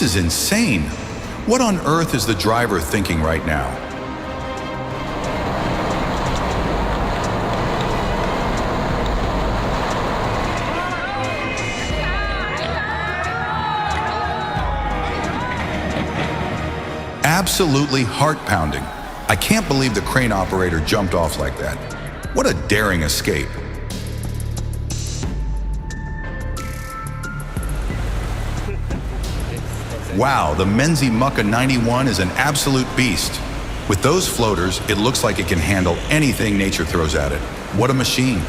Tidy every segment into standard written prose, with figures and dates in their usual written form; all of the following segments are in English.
is insane. What on earth is the driver thinking right now? Absolutely heart-pounding. I can't believe the crane operator jumped off like that. What a daring escape. Wow, the Menzi Mucka 91 is an absolute beast. With those floaters, it looks like it can handle anything nature throws at it. What a machine.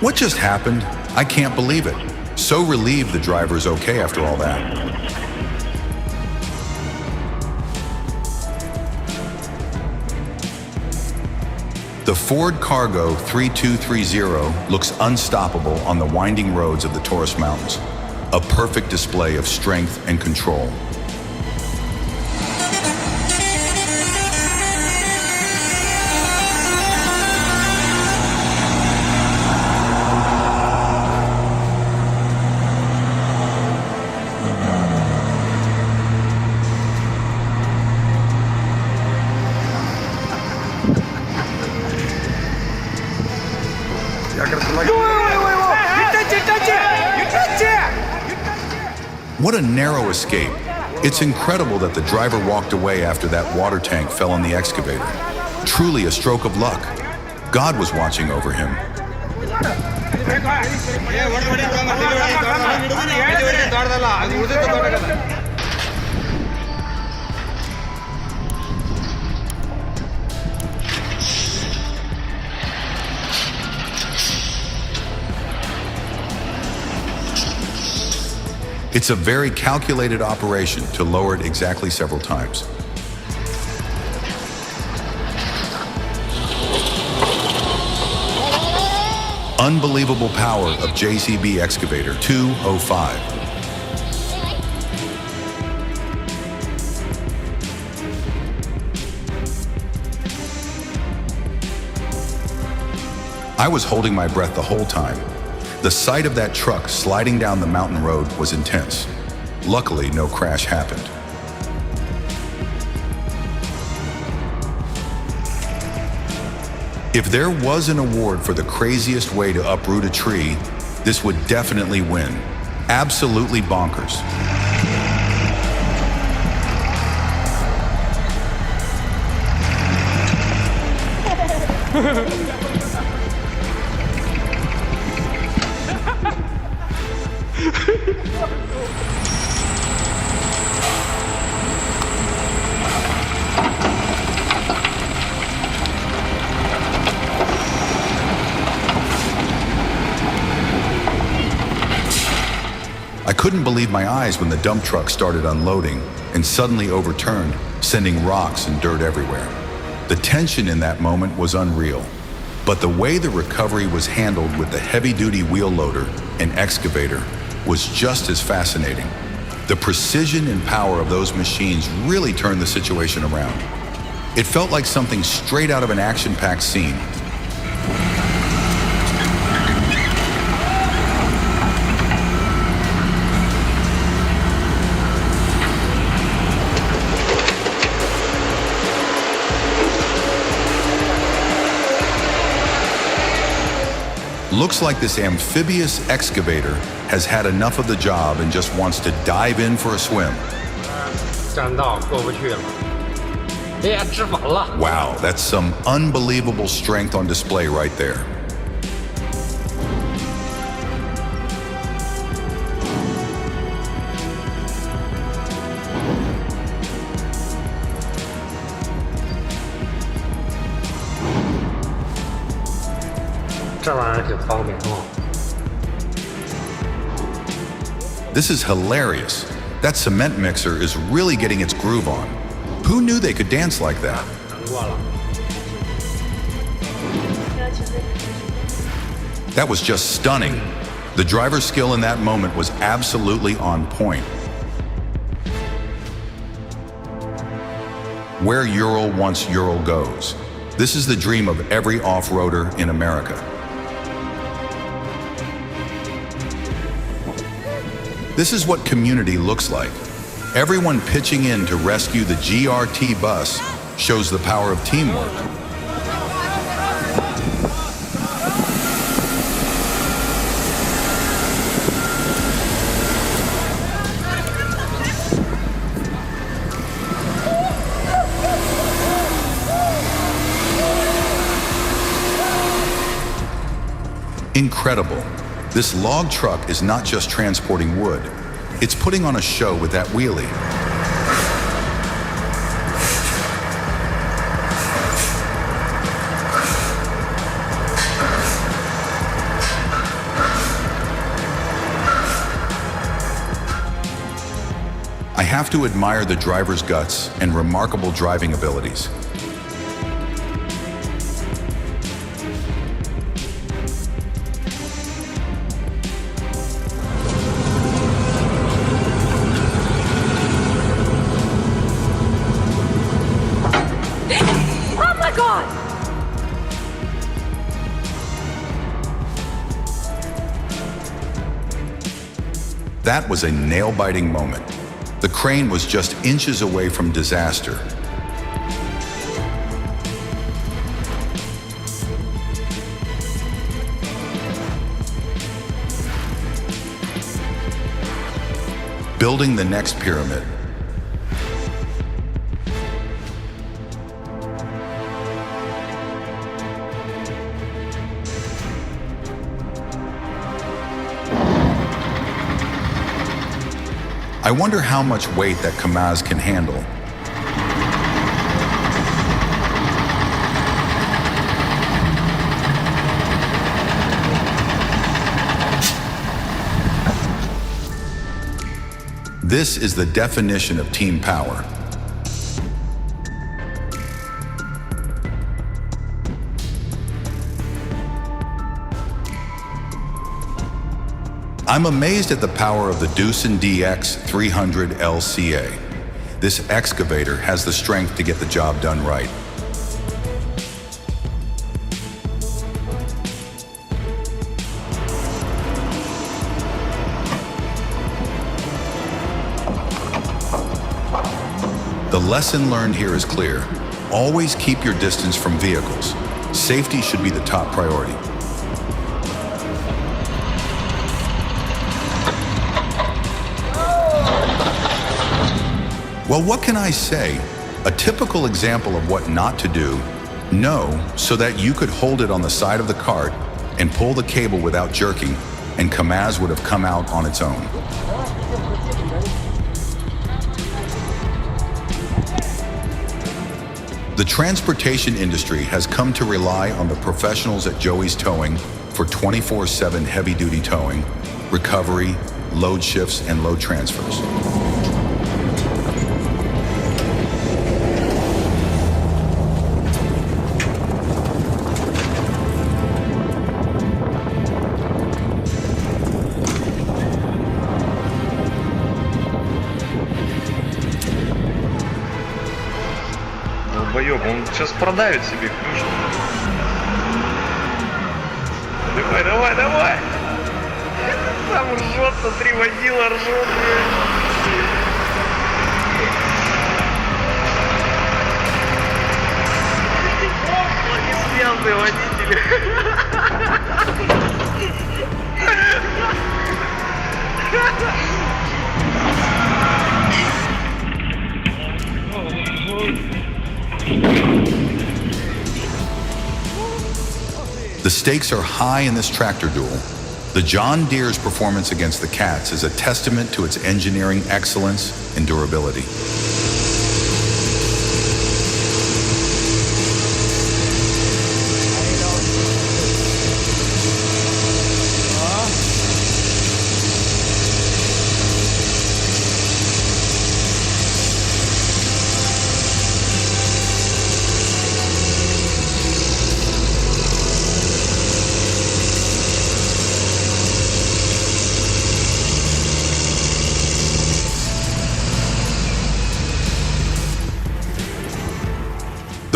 What just happened? I can't believe it. So relieved the driver's okay after all that. The Ford Cargo 3230 looks unstoppable on the winding roads of the Taurus Mountains. A perfect display of strength and control. What a narrow escape. It's incredible that the driver walked away after that water tank fell on the excavator. Truly a stroke of luck. God was watching over him. It's a very calculated operation to lower it exactly several times. Unbelievable power of JCB Excavator 205. I was holding my breath the whole time. The sight of that truck sliding down the mountain road was intense. Luckily, no crash happened. If there was an award for the craziest way to uproot a tree, this would definitely win. Absolutely bonkers. I couldn't believe my eyes when the dump truck started unloading and suddenly overturned, sending rocks and dirt everywhere. The tension in that moment was unreal, but the way the recovery was handled with the heavy-duty wheel loader and excavator was just as fascinating. The precision and power of those machines really turned the situation around. It felt like something straight out of an action-packed scene. Looks like this amphibious excavator has had enough of the job and just wants to dive in for a swim. Wow, that's some unbelievable strength on display right there. This is hilarious. That cement mixer is really getting its groove on. Who knew they could dance like that? That was just stunning. The driver's skill in that moment was absolutely on point. Where Ural wants Ural goes. This is the dream of every off-roader in America. This is what community looks like. Everyone pitching in to rescue the GRT bus shows the power of teamwork. Incredible. This log truck is not just transporting wood, it's putting on a show with that wheelie. I have to admire the driver's guts and remarkable driving abilities. That was a nail-biting moment. The crane was just inches away from disaster. Building the next pyramid. I wonder how much weight that Kamaz can handle. This is the definition of team power. I'm amazed at the power of the Doosan DX 300 LCA. This excavator has the strength to get the job done right. The lesson learned here is clear. Always keep your distance from vehicles. Safety should be the top priority. Well, what can I say? A typical example of what not to do. Know so that you could hold it on the side of the cart and pull the cable without jerking, and Kamaz would have come out on its own. The transportation industry has come to rely on the professionals at Joey's Towing for 24/7 heavy-duty towing, recovery, load shifts, and load transfers. Он сейчас продавит себе ключ. Давай, давай, давай! Сам ржет, смотри, водила ржет. Аплодисменты водителю. The stakes are high in this tractor duel. The John Deere's performance against the Cats is a testament to its engineering excellence and durability.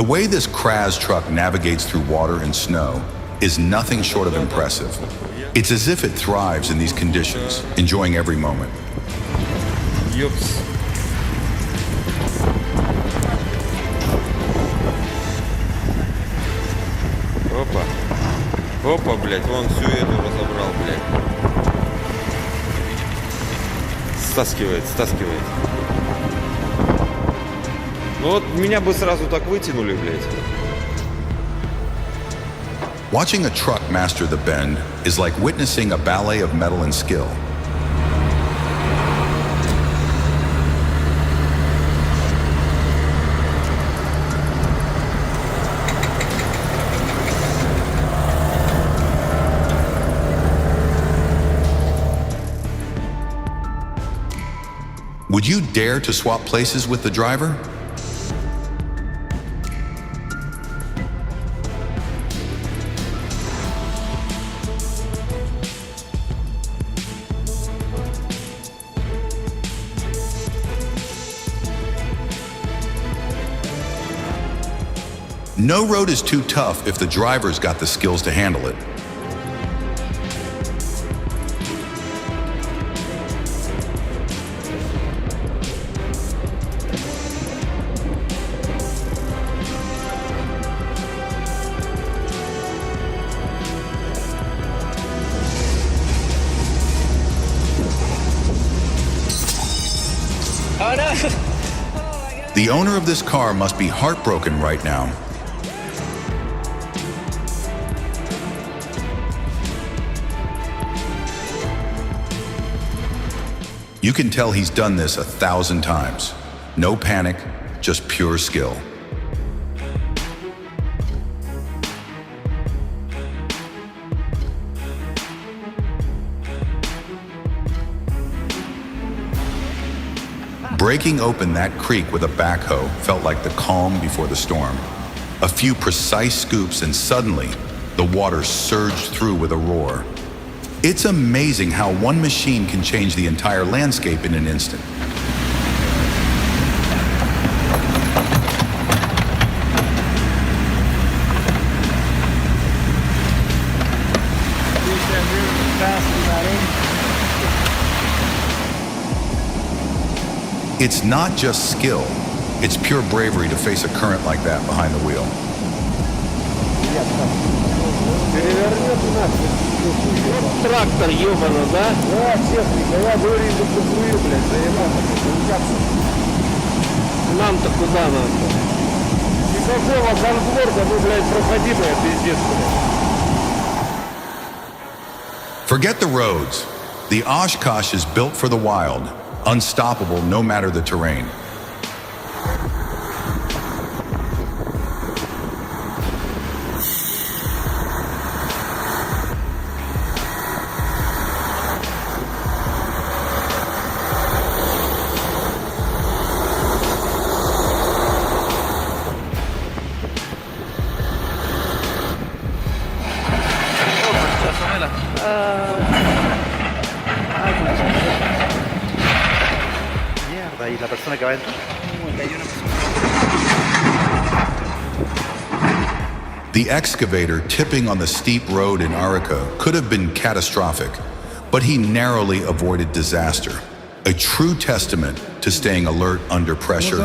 The way this Kraz truck navigates through water and snow is nothing short of impressive. It's as if it thrives in these conditions, enjoying every moment. Ёпс. Опа. Опа, блядь, вон всю эту разобрал, блядь. Стаскивает. Ну вот меня бы сразу так вытянули, блядь. Watching a truck master the bend is like witnessing a ballet of metal and skill. Would you dare to swap places with the driver? No road is too tough if the driver's got the skills to handle it. Oh no! The owner of this car must be heartbroken right now. You can tell he's done this 1,000 times. No panic, just pure skill. Breaking open that creek with a backhoe felt like the calm before the storm. A few precise scoops and suddenly, the water surged through with a roar. It's amazing how one machine can change the entire landscape in an instant. It's not just skill, it's pure bravery to face a current like that behind the wheel. Трактор, ёбаный, да? Да, техника, я говорю, за блядь, заебаться. Нам-то куда надо? Никакого конфорта, ну, блядь, проходимая, пиздец, блядь. Forget the roads. The Oshkosh is built for the wild, unstoppable no matter the terrain. Mierda, ¿y la persona que va adentro? The excavator tipping on the steep road in Arica could have been catastrophic, but he narrowly avoided disaster. A true testament to staying alert under pressure.